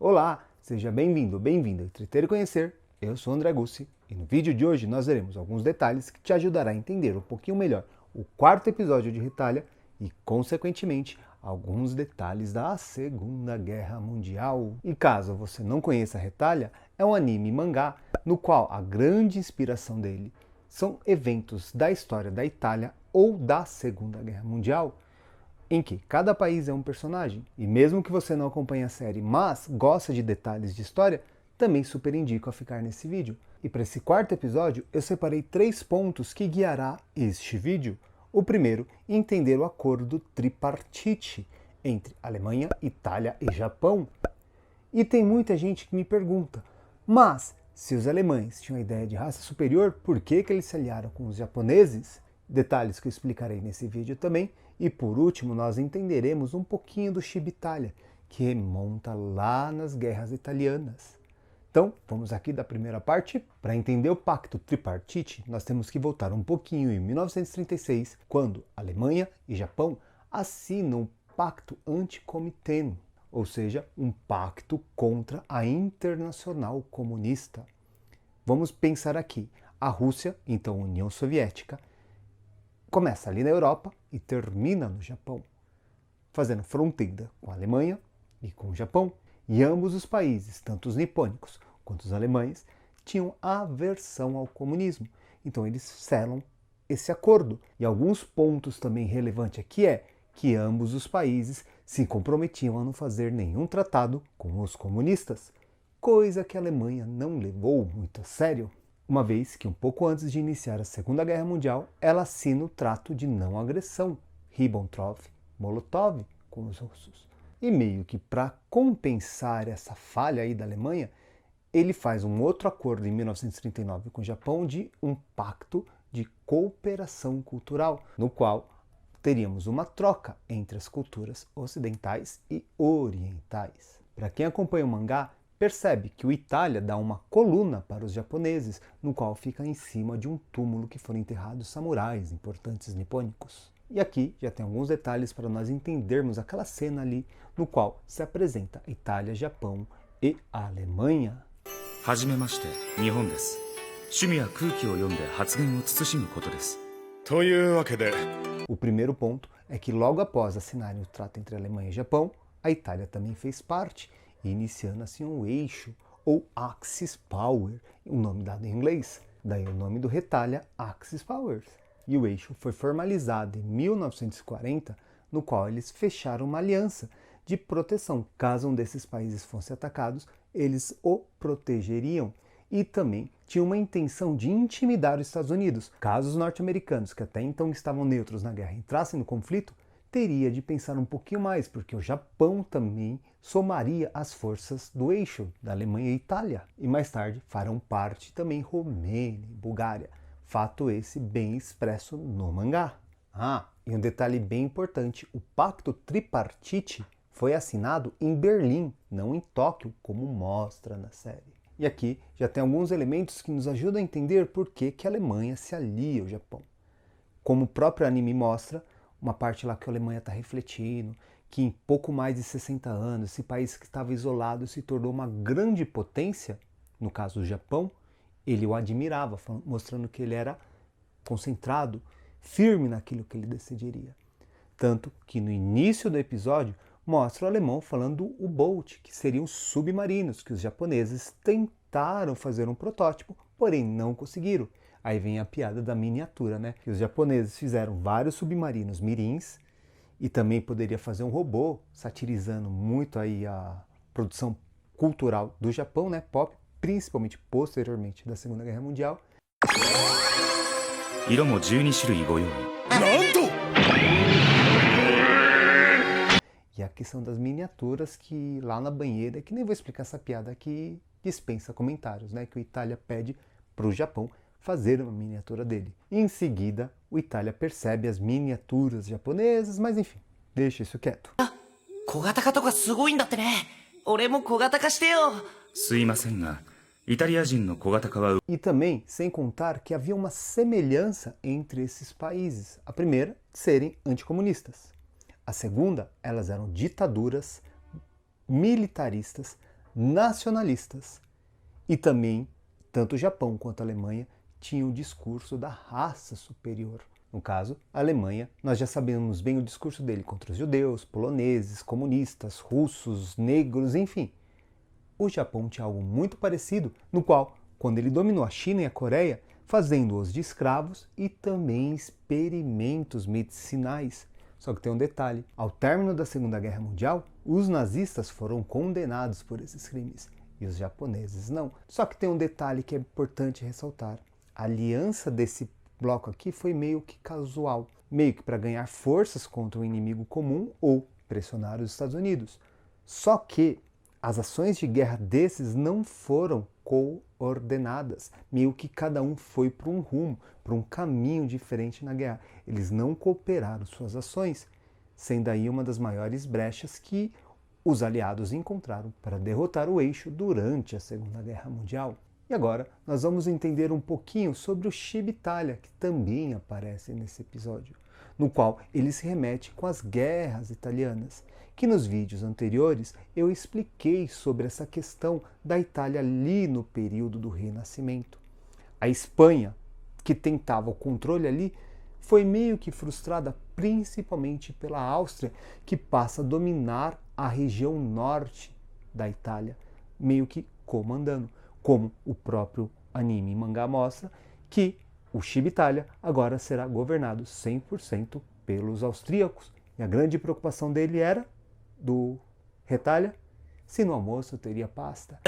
Olá, seja bem-vindo, bem-vinda a Entreter e Conhecer. Eu sou André Gussi e no vídeo de hoje nós veremos alguns detalhes que te ajudará a entender um pouquinho melhor o quarto episódio de Retalha e, consequentemente, alguns detalhes da Segunda Guerra Mundial. E caso você não conheça Retalha, é um anime e mangá no qual a grande inspiração dele são eventos da história da Itália ou da Segunda Guerra Mundial, em que cada país é um personagem. E mesmo que você não acompanhe a série, mas gosta de detalhes de história, também super indico a ficar nesse vídeo. E para esse quarto episódio, eu separei 3 pontos que guiará este vídeo. O primeiro, entender o acordo tripartite entre Alemanha, Itália e Japão. E tem muita gente que me pergunta, mas se os alemães tinham a ideia de raça superior, por que eles se aliaram com os japoneses? Detalhes que eu explicarei nesse vídeo também. E por último, nós entenderemos um pouquinho do Chibitalha, que remonta lá nas guerras italianas. Então, vamos aqui da primeira parte. Para entender o Pacto Tripartite, nós temos que voltar um pouquinho em 1936, quando Alemanha e Japão assinam o Pacto Anticomiteno, ou seja, um pacto contra a Internacional Comunista. Vamos pensar aqui, a Rússia, então União Soviética, começa ali na Europa e termina no Japão, fazendo fronteira com a Alemanha e com o Japão. E ambos os países, tanto os nipônicos quanto os alemães, tinham aversão ao comunismo. Então eles selam esse acordo. E alguns pontos também relevantes aqui é que ambos os países se comprometiam a não fazer nenhum tratado com os comunistas, coisa que a Alemanha não levou muito a sério, uma vez que um pouco antes de iniciar a Segunda Guerra Mundial, ela assina o Trato de Não Agressão, Ribbentrop-Molotov, com os russos. E meio que para compensar essa falha aí da Alemanha, ele faz um outro acordo em 1939 com o Japão de um pacto de cooperação cultural, no qual teríamos uma troca entre as culturas ocidentais e orientais. Para quem acompanha o mangá, percebe que o Itália dá uma coluna para os japoneses, no qual fica em cima de um túmulo que foram enterrados samurais importantes nipônicos. E aqui já tem alguns detalhes para nós entendermos aquela cena ali, no qual se apresenta Itália, Japão e a Alemanha. はじめまして、日本です。趣味は空気を読んで発言を慎むことです。というわけで、O primeiro ponto é que logo após assinarem o trato entre Alemanha e Japão, a Itália também fez parte, iniciando assim um eixo, ou Axis Power, o nome dado em inglês, daí o nome do Retalha, Axis Powers. E o eixo foi formalizado em 1940, no qual eles fecharam uma aliança de proteção. Caso um desses países fosse atacados, eles o protegeriam. E também tinha uma intenção de intimidar os Estados Unidos. Caso os norte-americanos, que até então estavam neutros na guerra, entrassem no conflito, teria de pensar um pouquinho mais, porque o Japão também somaria as forças do eixo da Alemanha e Itália. E mais tarde farão parte também Romênia e Bulgária. Fato esse bem expresso no mangá. E um detalhe bem importante, o Pacto Tripartite foi assinado em Berlim, não em Tóquio, como mostra na série. E aqui já tem alguns elementos que nos ajudam a entender por que a Alemanha se alia ao Japão. Como o próprio anime mostra, uma parte lá que a Alemanha está refletindo, que em pouco mais de 60 anos, esse país que estava isolado se tornou uma grande potência, no caso do Japão, ele o admirava, mostrando que ele era concentrado, firme naquilo que ele decidiria. Tanto que no início do episódio mostra o alemão falando do U-Boat, que seriam submarinos, que os japoneses tentaram fazer um protótipo, porém não conseguiram. Aí vem a piada da miniatura, né? Que os japoneses fizeram vários submarinos mirins e também poderia fazer um robô, satirizando muito aí a produção cultural do Japão, né? Pop, principalmente posteriormente da Segunda Guerra Mundial. 色も12種類ご用意。なんと E a questão das miniaturas, que lá na banheira, que nem vou explicar essa piada aqui, dispensa comentários, né? Que o Itália pede para o Japão fazer uma miniatura dele. Em seguida, o Itália percebe as miniaturas japonesas, mas enfim, deixa isso quieto. 小型化とかすごいんだってね。俺も小型化してよ。すいませんが、イタリア人の小型化は E também, sem contar que havia uma semelhança entre esses países. A primeira, serem anticomunistas. A segunda, elas eram ditaduras militaristas nacionalistas. E também, tanto o Japão quanto a Alemanha tinham o discurso da raça superior. No caso, a Alemanha, nós já sabemos bem o discurso dele contra os judeus, poloneses, comunistas, russos, negros, enfim. O Japão tinha algo muito parecido, no qual, quando ele dominou a China e a Coreia, fazendo-os de escravos e também experimentos medicinais. Só que tem um detalhe, ao término da Segunda Guerra Mundial, os nazistas foram condenados por esses crimes e os japoneses não. Só que tem um detalhe que é importante ressaltar. A aliança desse bloco aqui foi meio que casual, meio que para ganhar forças contra um inimigo comum ou pressionar os Estados Unidos. Só que as ações de guerra desses não foram coordenadas, meio que cada um foi para um rumo, para um caminho diferente na guerra. Eles não cooperaram suas ações, sendo aí uma das maiores brechas que os aliados encontraram para derrotar o eixo durante a Segunda Guerra Mundial. E agora nós vamos entender um pouquinho sobre o Ciba-Italia, que também aparece nesse episódio, no qual ele se remete com as guerras italianas, que nos vídeos anteriores eu expliquei sobre essa questão da Itália ali no período do Renascimento. A Espanha, que tentava o controle ali, foi meio que frustrada principalmente pela Áustria, que passa a dominar a região norte da Itália, meio que comandando, como o próprio anime e mangá mostra, que o Ciba-Italia agora será governado 100% pelos austríacos. E a grande preocupação dele era, do Retalha, se no almoço teria pasta.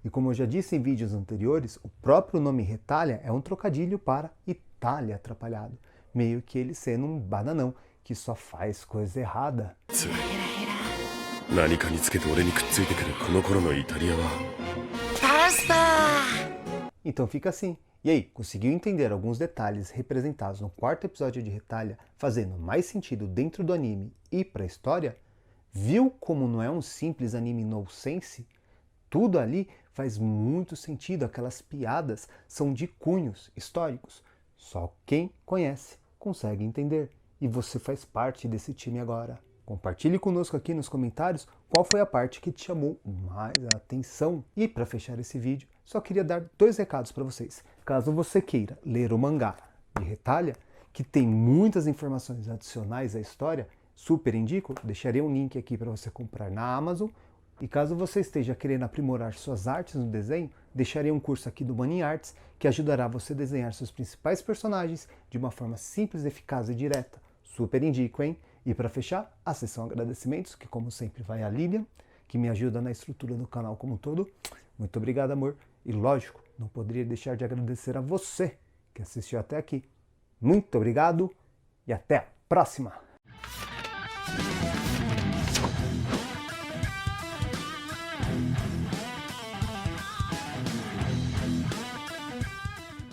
E como eu já disse em vídeos anteriores, o próprio nome Retalha é um trocadilho para Itália atrapalhado, meio que ele sendo um bananão que só faz coisa errada. Então fica assim. E aí, conseguiu entender alguns detalhes representados no quarto episódio de Retalha, fazendo mais sentido dentro do anime e para a história? Viu como não é um simples anime nonsense? Tudo ali faz muito sentido, aquelas piadas são de cunhos históricos. Só quem conhece consegue entender. E você faz parte desse time agora. Compartilhe conosco aqui nos comentários qual foi a parte que te chamou mais a atenção. E para fechar esse vídeo, só queria dar 2 recados para vocês. Caso você queira ler o mangá de Retalha, que tem muitas informações adicionais à história, super indico, deixarei um link aqui para você comprar na Amazon. E caso você esteja querendo aprimorar suas artes no desenho, deixarei um curso aqui do Money Arts que ajudará você a desenhar seus principais personagens de uma forma simples, eficaz e direta. Super indico, hein? E para fechar, a sessão agradecimentos, que como sempre vai a Lilian, que me ajuda na estrutura do canal como um todo. Muito obrigado, amor. E lógico, não poderia deixar de agradecer a você que assistiu até aqui. Muito obrigado e até a próxima!